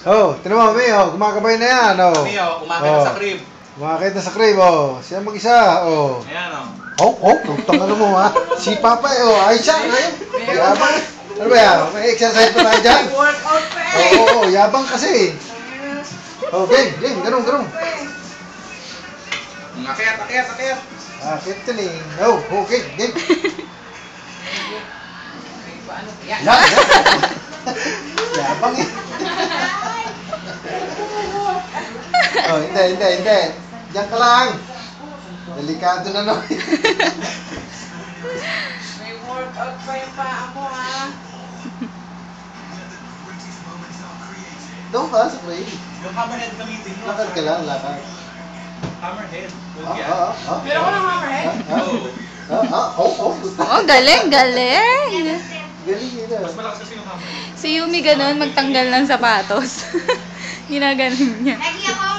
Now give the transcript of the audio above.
Oh, tinan mo, May, oh, kumakabay na yan, oh. May, kumakit na sa crib. Kumakit na sa crib, oh. Siya mag-isa, oh. Ayan, oh. Putang ano mo, ha? Si Papa, oh, ayos siya, ayun. Yabang. Ano ba yan? May exercise pa tayo dyan? Workout pa eh. Oo, yabang kasi. Oh, game, ganun. Akyat. Akit yan eh. Oh, okay, game. Paano? Yan. Yan. Yabang eh. Oh, hindi. Diyan ka lang. Delikado na no. May workout pa yung paa mo ha. Doon ka sa crane. Yung hammerhead gamitin mo. Lakad ka lang, lakad. Hammerhead. Meron ko ng hammerhead? Oh, galing. Galing yun. Mas malakas kasi yung hammerhead. Si Yumi ganun, magtanggal ng sapatos. Ginaganon niya. Lagi ako!